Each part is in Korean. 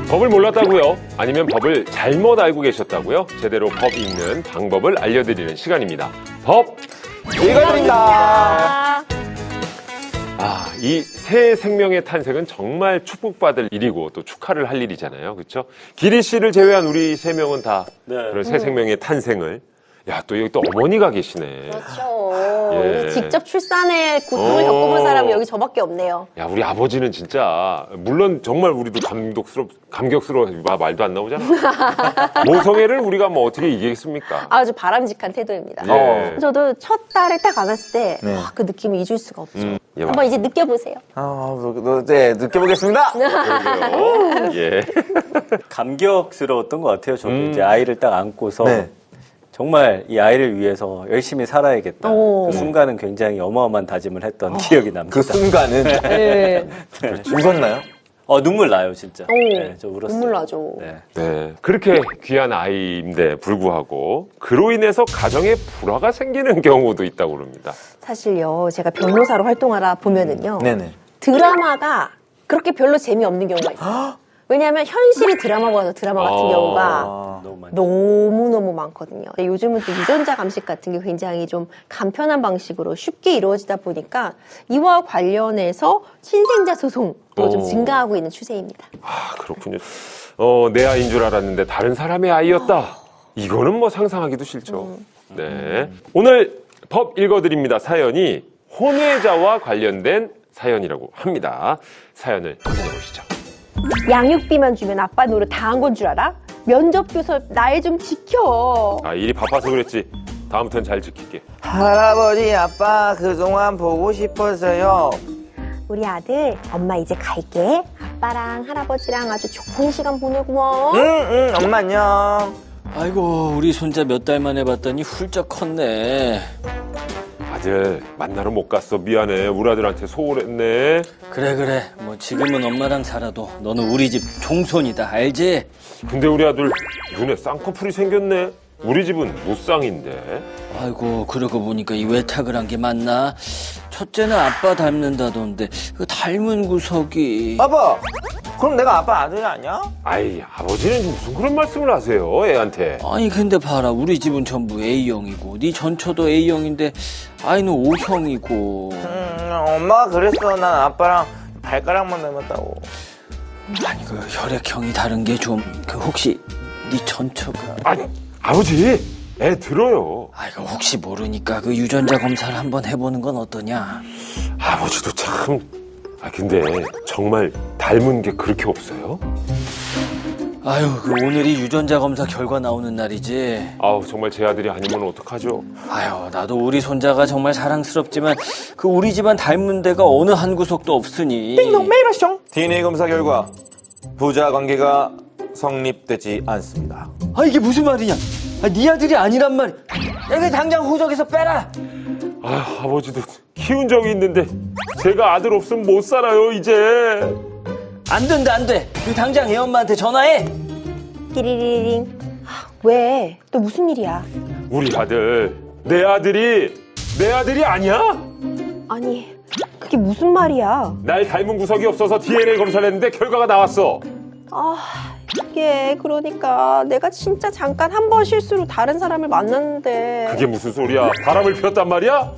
법을 몰랐다고요? 아니면 법을 잘못 알고 계셨다고요? 제대로 법 읽는 방법을 알려드리는 시간입니다. 법 읽어드립니다. 이 새 생명의 탄생은 정말 축복받을 일이고 또 축하를 할 일이잖아요. 그렇죠? 기리 씨를 제외한 우리 세 명은 다 그런 새 생명의 탄생을 야, 또 여기 또 어머니가 계시네. 그렇죠. 예. 직접 출산의 고통을 겪어본 사람은 여기 저밖에 없네요. 야, 우리 아버지는 진짜 물론 정말 우리도 감격스러워 말도 안 나오잖아. 모성애를 우리가 뭐 어떻게 이기겠습니까? 아주 바람직한 태도입니다. 예. 저도 첫 딸을 딱 안았을 때 네. 그 느낌을 잊을 수가 없죠. 예, 한번 이제 느껴보세요. 네, 느껴보겠습니다. 그러게요. 예. 감격스러웠던 것 같아요. 저도 이제 아이를 딱 안고서 네. 정말 이 아이를 위해서 열심히 살아야겠다. 오. 그 순간은 굉장히 어마어마한 다짐을 했던 기억이 납니다. 그 순간은 네. 웃었나요? 눈물 나요, 진짜. 오. 네, 저 울었어요. 눈물 나죠. 네. 네. 그렇게 귀한 아이인데 불구하고 그로 인해서 가정에 불화가 생기는 경우도 있다고 그럽니다. 사실요, 제가 변호사로 활동하다 보면은요, 네네. 드라마가 그렇게 별로 재미없는 경우가 있어요. 왜냐하면 현실이 드라마보다 더 드라마 같은 경우가 너무 많죠. 너무너무 많거든요. 근데 요즘은 또 유전자 감식 같은 게 굉장히 좀 간편한 방식으로 쉽게 이루어지다 보니까 이와 관련해서 친생자 소송도 좀 증가하고 있는 추세입니다. 아, 그렇군요. 내 아이인 줄 알았는데 다른 사람의 아이였다. 이거는 뭐 상상하기도 싫죠. 네. 오늘 법 읽어드립니다. 사연이 혼외자와 관련된 사연이라고 합니다. 사연을 확인해 보시죠. 양육비만 주면 아빠 노릇 다 한 건 줄 알아? 면접 교섭 날 좀 지켜. 아, 일이 바빠서 그랬지. 다음부터는 잘 지킬게. 할아버지, 아빠 그동안 보고 싶어서요. 우리 아들 엄마 이제 갈게. 아빠랑 할아버지랑 아주 좋은 시간 보내고 와. 응, 엄마 안녕. 아이고, 우리 손자 몇 달 만에 봤더니 훌쩍 컸네. 아들, 만나러 못 갔어. 미안해. 우리 아들한테 소홀했네. 그래. 뭐 지금은 엄마랑 살아도 너는 우리 집 종손이다. 알지? 근데 우리 아들 눈에 쌍꺼풀이 생겼네. 우리 집은 무쌍인데. 아이고, 그러고 보니까 이 외탁을 한 게 맞나? 첫째는 아빠 닮는다던데 그 닮은 구석이... 아빠, 그럼 내가 아빠 아들이 아니야? 아이, 아버지는 무슨 그런 말씀을 하세요, 애한테. 아니 근데 봐라, 우리 집은 전부 A형이고 네 전처도 A형인데 아이는 O형이고. 엄마가 그랬어. 난 아빠랑 발가락만 닮았다고. 아니 그 혈액형이 다른 게 좀 그 혹시 네 전처가... 아니, 아버지, 애 들어요. 아이고 혹시 모르니까 그 유전자 검사를 한번 해보는 건 어떠냐? 아버지도 참. 근데 정말 닮은 게 그렇게 없어요? 아유, 그 오늘이 유전자 검사 결과 나오는 날이지. 아우, 정말 제 아들이 아니면 어떡하죠? 아유, 나도 우리 손자가 정말 자랑스럽지만 그 우리 집안 닮은 데가 어느 한 구석도 없으니. DNA 검사 결과 부자 관계가 성립되지 않습니다. 아, 이게 무슨 말이냐? 네 아들이 아니란 말. 내가 당장 호적에서 빼라. 아버지도 키운 적이 있는데 제가 아들 없으면 못 살아요, 이제. 안 된다, 안 돼. 그 당장 애 엄마한테 전화해. 띠리리링. 왜? 또 무슨 일이야? 우리 아들, 내 아들이 아니야? 아니, 그게 무슨 말이야? 날 닮은 구석이 없어서 DNA 검사를 했는데 결과가 나왔어. 이게 그러니까 내가 진짜 잠깐 한 번 실수로 다른 사람을 만났는데. 그게 무슨 소리야? 바람을 피웠단 말이야?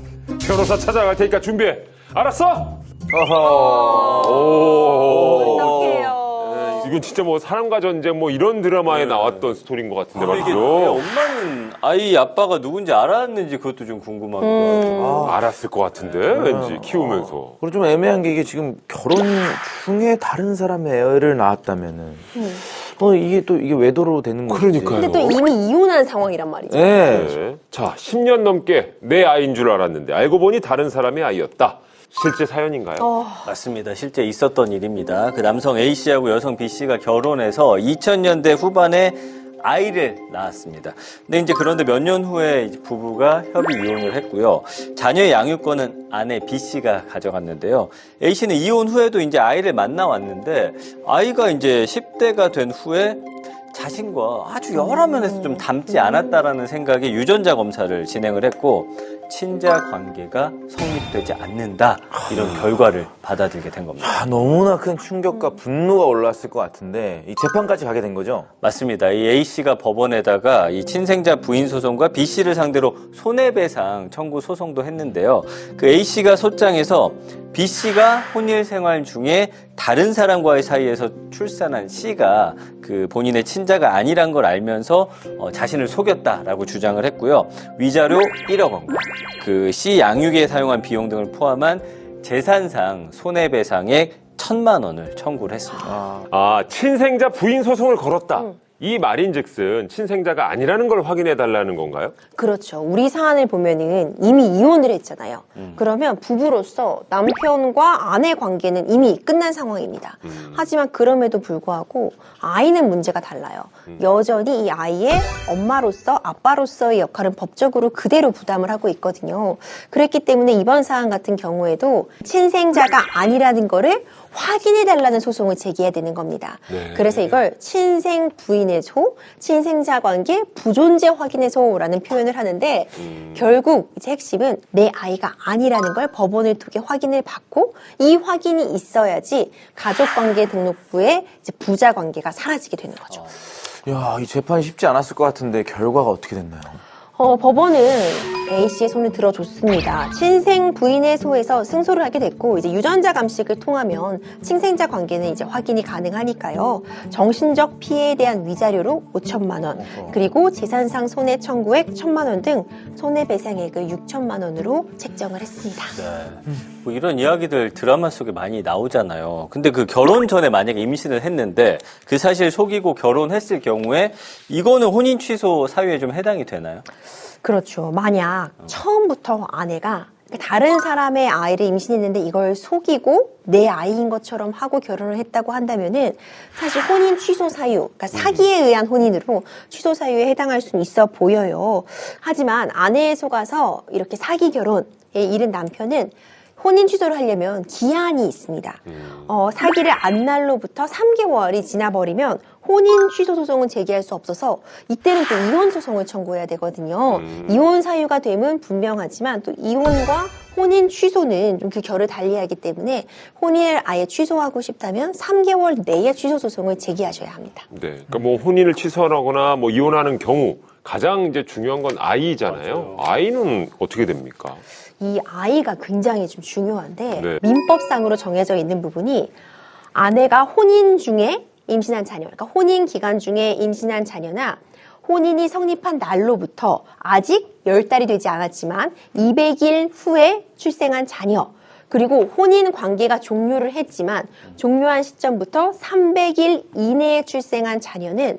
변호사 찾아갈 테니까 준비해. 알았어? 어떡해요. 이건 진짜 뭐 사랑과 전쟁 뭐 이런 드라마에 나왔던 스토리인 것 같은데 이게 말이죠. 엄마는 아이 아빠가 누군지 알았는지 그것도 좀 궁금하기도 하고. 알았을 것 같은데 왠지 키우면서. 그리고 좀 애매한 게 이게 지금 결혼 중에 다른 사람의 애를 낳았다면은 이게 외도로 되는 거지. 그러니까요. 근데 또 이미 이혼한 상황이란 말이죠. 네. 네. 자, 10년 넘게 내 아이인 줄 알았는데 알고 보니 다른 사람의 아이였다. 실제 사연인가요? 맞습니다. 실제 있었던 일입니다. 그 남성 A씨하고 여성 B씨가 결혼해서 2000년대 후반에 아이를 낳았습니다. 근데 이제 그런데 몇 년 후에 이제 부부가 협의 이혼을 했고요. 자녀의 양육권은 아내 B씨가 가져갔는데요. A씨는 이혼 후에도 이제 아이를 만나왔는데 아이가 이제 10대가 된 후에 자신과 아주 여러 면에서 좀 닮지 않았다라는 생각에 유전자 검사를 진행을 했고 친자 관계가 성립되지 않는다. 이런 결과를 받아들게 된 겁니다. 아, 너무나 큰 충격과 분노가 올라왔을 것 같은데 이 재판까지 가게 된 거죠? 맞습니다. 이 A씨가 법원에다가 이 친생자 부인 소송과 B씨를 상대로 손해배상 청구 소송도 했는데요. 그 A씨가 소장에서 B씨가 혼일 생활 중에 다른 사람과의 사이에서 출산한 C가 그 본인의 친자가 아니란 걸 알면서 자신을 속였다라고 주장을 했고요. 위자료 1억 원과 그 C 양육에 사용한 비용 등을 포함한 재산상 손해배상액 1,000만 원을 청구를 했습니다. 아, 친생자 부인 소송을 걸었다. 이 말인즉슨 친생자가 아니라는 걸 확인해 달라는 건가요? 그렇죠. 우리 사안을 보면은 이미 이혼을 했잖아요. 그러면 부부로서 남편과 아내 관계는 이미 끝난 상황입니다. 하지만 그럼에도 불구하고 아이는 문제가 달라요. 여전히 이 아이의 엄마로서 아빠로서의 역할은 법적으로 그대로 부담을 하고 있거든요. 그렇기 때문에 이번 사안 같은 경우에도 친생자가 아니라는 거를 확인해달라는 소송을 제기해야 되는 겁니다. 네. 그래서 이걸 친생 부인의 소, 친생자 관계 부존재 확인의 소라는 표현을 하는데 결국 이제 핵심은 내 아이가 아니라는 걸 법원을 통해 확인을 받고 이 확인이 있어야지 가족관계 등록부에 이제 부자 관계가 사라지게 되는 거죠. 야, 이 재판이 쉽지 않았을 것 같은데 결과가 어떻게 됐나요? 법원은 A씨의 손을 들어줬습니다. 친생 부인의 소에서 승소를 하게 됐고, 이제 유전자 감식을 통하면 친생자 관계는 이제 확인이 가능하니까요. 정신적 피해에 대한 위자료로 5천만 원, 그리고 재산상 손해 청구액 1,000만 원 등 손해배상액을 6천만 원으로 책정을 했습니다. 네. 뭐 이런 이야기들 드라마 속에 많이 나오잖아요. 근데 그 결혼 전에 만약에 임신을 했는데 그 사실 속이고 결혼했을 경우에 이거는 혼인 취소 사유에 좀 해당이 되나요? 그렇죠. 만약 처음부터 아내가 다른 사람의 아이를 임신했는데 이걸 속이고 내 아이인 것처럼 하고 결혼을 했다고 한다면은 사실 혼인 취소 사유, 그러니까 사기에 의한 혼인으로 취소 사유에 해당할 수는 있어 보여요. 하지만 아내에 속아서 이렇게 사기 결혼에 이른 남편은 혼인 취소를 하려면 기한이 있습니다. 사기를 안 날로부터 3개월이 지나버리면 혼인 취소 소송은 제기할 수 없어서 이때는 또 이혼 소송을 청구해야 되거든요. 이혼 사유가 되면 분명하지만 또 이혼과 혼인 취소는 좀 그 결을 달리하기 때문에 혼인을 아예 취소하고 싶다면 3개월 내에 취소 소송을 제기하셔야 합니다. 네. 그러니까 뭐 혼인을 취소하거나 뭐 이혼하는 경우 가장 이제 중요한 건 아이잖아요. 아이는 어떻게 됩니까? 이 아이가 굉장히 좀 중요한데 네. 민법상으로 정해져 있는 부분이 아내가 혼인 중에 임신한 자녀, 그러니까 혼인 기간 중에 임신한 자녀나 혼인이 성립한 날로부터 아직 10달이 되지 않았지만 200일 후에 출생한 자녀, 그리고 혼인 관계가 종료를 했지만 종료한 시점부터 300일 이내에 출생한 자녀는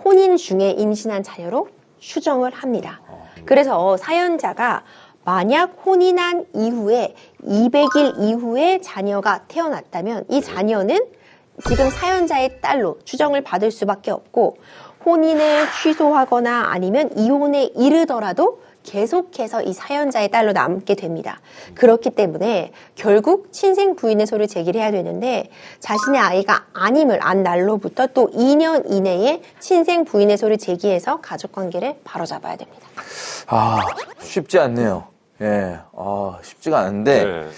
혼인 중에 임신한 자녀로 추정을 합니다. 그래서 사연자가 만약 혼인한 이후에 200일 이후에 자녀가 태어났다면 이 자녀는 지금 사연자의 딸로 추정을 받을 수밖에 없고 혼인을 취소하거나 아니면 이혼에 이르더라도 계속해서 이 사연자의 딸로 남게 됩니다. 그렇기 때문에 결국 친생 부인의 소를 제기를 해야 되는데 자신의 아이가 아님을 안 날로부터 또 2년 이내에 친생 부인의 소를 제기해서 가족관계를 바로잡아야 됩니다. 아, 쉽지 않네요. 예, 쉽지가 않은데. 네.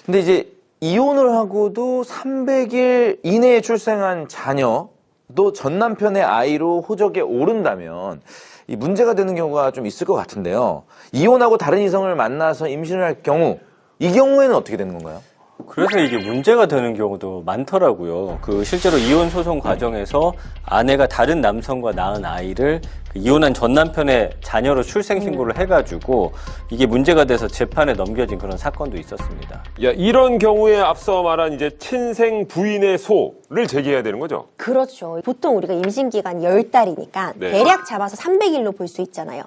근데 이제 이혼을 하고도 300일 이내에 출생한 자녀도 전 남편의 아이로 호적에 오른다면 이 문제가 되는 경우가 좀 있을 것 같은데요. 이혼하고 다른 이성을 만나서 임신을 할 경우, 이 경우에는 어떻게 되는 건가요? 그래서 이게 문제가 되는 경우도 많더라고요. 그 실제로 이혼 소송 과정에서 아내가 다른 남성과 낳은 아이를 이혼한 전 남편의 자녀로 출생 신고를 해가지고 이게 문제가 돼서 재판에 넘겨진 그런 사건도 있었습니다. 야, 이런 경우에 앞서 말한 이제 친생 부인의 소를 제기해야 되는 거죠? 그렇죠. 보통 우리가 임신 기간 10달이니까 네. 대략 잡아서 300일로 볼 수 있잖아요.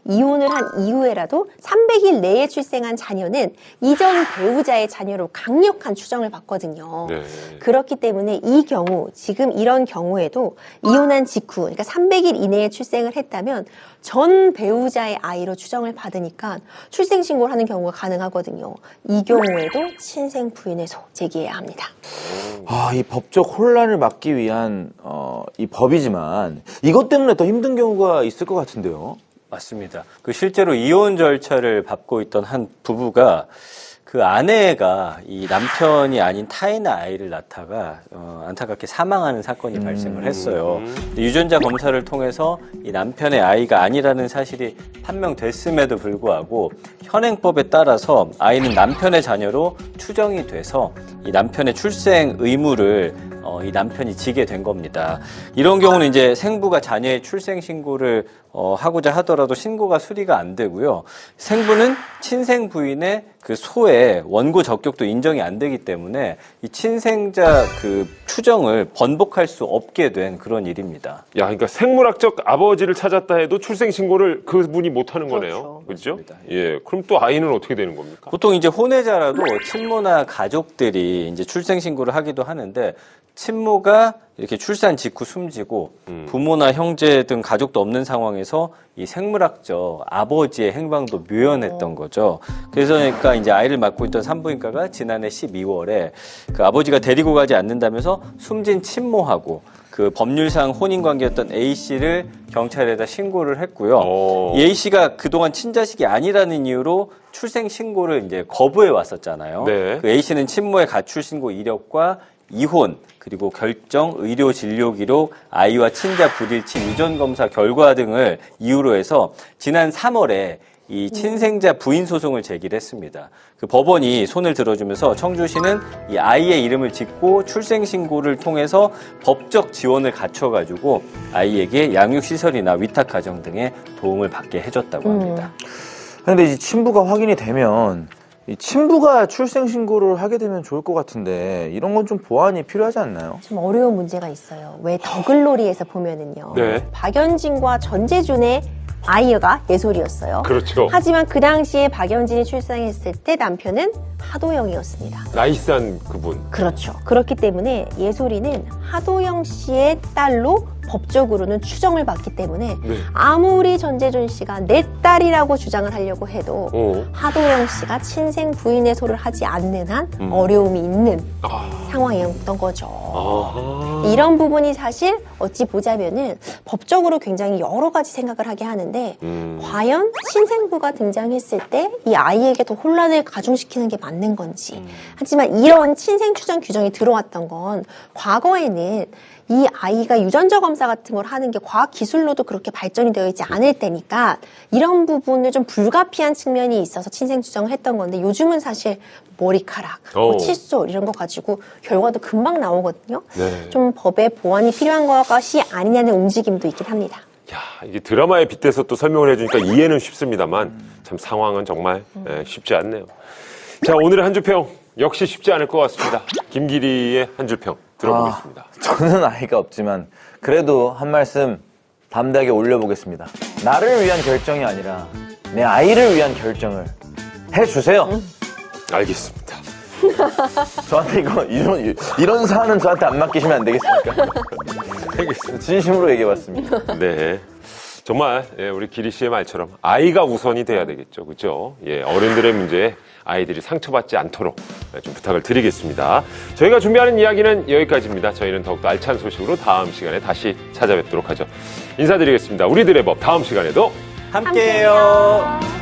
이혼을 한 이후에라도 300일 내에 출생한 자녀는 이전 배우자의 자녀로 강력한 추정을 받거든요. 네. 그렇기 때문에 이 경우, 지금 이런 경우에도 이혼한 직후, 그러니까 300일 이내에 출생을 했다면 전 배우자의 아이로 추정을 받으니까 출생신고를 하는 경우가 가능하거든요. 이 경우에도 친생 부인의 소 제기해야 합니다. 이 법적 혼란을 막기 위한 이 법이지만 이것 때문에 더 힘든 경우가 있을 것 같은데요. 맞습니다. 그 실제로 이혼 절차를 밟고 있던 한 부부가 그 아내가 이 남편이 아닌 타인의 아이를 낳다가 안타깝게 사망하는 사건이 발생을 했어요. 근데 유전자 검사를 통해서 이 남편의 아이가 아니라는 사실이 판명됐음에도 불구하고 현행법에 따라서 아이는 남편의 자녀로 추정이 돼서 이 남편의 출생 의무를 이 남편이 지게 된 겁니다. 이런 경우는 이제 생부가 자녀의 출생 신고를 하고자 하더라도 신고가 수리가 안 되고요. 생부는 친생 부인의 그 소의 원고 적격도 인정이 안 되기 때문에 이 친생자 그 추정을 번복할 수 없게 된 그런 일입니다. 야, 그러니까 생물학적 아버지를 찾았다 해도 출생 신고를 그분이 못 하는 거네요. 그렇죠? 예. 그럼 또 아이는 어떻게 되는 겁니까? 보통 이제 혼외자라도 친모나 가족들이 이제 출생 신고를 하기도 하는데 친모가 이렇게 출산 직후 숨지고 부모나 형제 등 가족도 없는 상황에서 이 생물학적 아버지의 행방도 묘연했던 거죠. 그래서 그러니까 이제 아이를 맡고 있던 산부인과가 지난해 12월에 그 아버지가 데리고 가지 않는다면서 숨진 친모하고 그 법률상 혼인 관계였던 A 씨를 경찰에다 신고를 했고요. 이 A 씨가 그동안 친자식이 아니라는 이유로 출생 신고를 이제 거부해 왔었잖아요. 네. 그 A 씨는 친모의 가출 신고 이력과 이혼, 그리고 결정, 의료 진료 기록, 아이와 친자 불일치 유전 검사 결과 등을 이유로 해서 지난 3월에 이 친생자 부인 소송을 제기를 했습니다. 그 법원이 손을 들어주면서 청주시는 이 아이의 이름을 짓고 출생 신고를 통해서 법적 지원을 갖춰가지고 아이에게 양육시설이나 위탁가정 등의 도움을 받게 해줬다고 합니다. 근데 이제 친부가 확인이 되면 이 친부가 출생 신고를 하게 되면 좋을 것 같은데 이런 건 좀 보완이 필요하지 않나요? 좀 어려운 문제가 있어요. 왜 더글로리에서 보면은요. 네. 박연진과 전재준의 아이가 예솔이었어요. 그렇죠. 하지만 그 당시에 박연진이 출산했을 때 남편은 하도영이었습니다. 나이스한 그분. 그렇죠. 그렇기 때문에 예솔이는 하도영 씨의 딸로 법적으로는 추정을 받기 때문에 네. 아무리 전재준 씨가 내 딸이라고 주장을 하려고 해도 하도영 씨가 친생 부인의 소를 하지 않는 한 어려움이 있는 상황이었던 거죠. 이런 부분이 사실 어찌 보자면은 법적으로 굉장히 여러 가지 생각을 하게 하는데 과연 친생부가 등장했을 때 이 아이에게 더 혼란을 가중시키는 게 맞는 건지 하지만 이런 친생 추정 규정이 들어왔던 건 과거에는 이 아이가 유전자 검사 같은 걸 하는 게 과학 기술로도 그렇게 발전이 되어 있지 않을 때니까 이런 부분을 좀 불가피한 측면이 있어서 친생 추정을 했던 건데 요즘은 사실 머리카락, 뭐 칫솔 이런 거 가지고 결과도 금방 나오거든요. 네. 좀 법에 보완이 필요한 것이 아니냐는 움직임도 있긴 합니다. 야, 이게 드라마에 빗대서 또 설명을 해주니까 이해는 쉽습니다만 참 상황은 정말 쉽지 않네요. 자, 오늘의 한 줄평 역시 쉽지 않을 것 같습니다. 김기리의 한 줄평 들어보겠습니다. 저는 아이가 없지만 그래도 한 말씀 담대하게 올려보겠습니다. 나를 위한 결정이 아니라 내 아이를 위한 결정을 해주세요. 알겠습니다. 저한테 이런 사안은 저한테 안 맡기시면 안 되겠습니까? 알겠습니다. 진심으로 얘기해봤습니다. 네. 정말 우리 기리 씨의 말처럼 아이가 우선이 돼야 되겠죠. 그렇죠? 예, 어른들의 문제에 아이들이 상처받지 않도록 좀 부탁을 드리겠습니다. 저희가 준비하는 이야기는 여기까지입니다. 저희는 더욱더 알찬 소식으로 다음 시간에 다시 찾아뵙도록 하죠. 인사드리겠습니다. 우리들의 법 다음 시간에도 함께해요.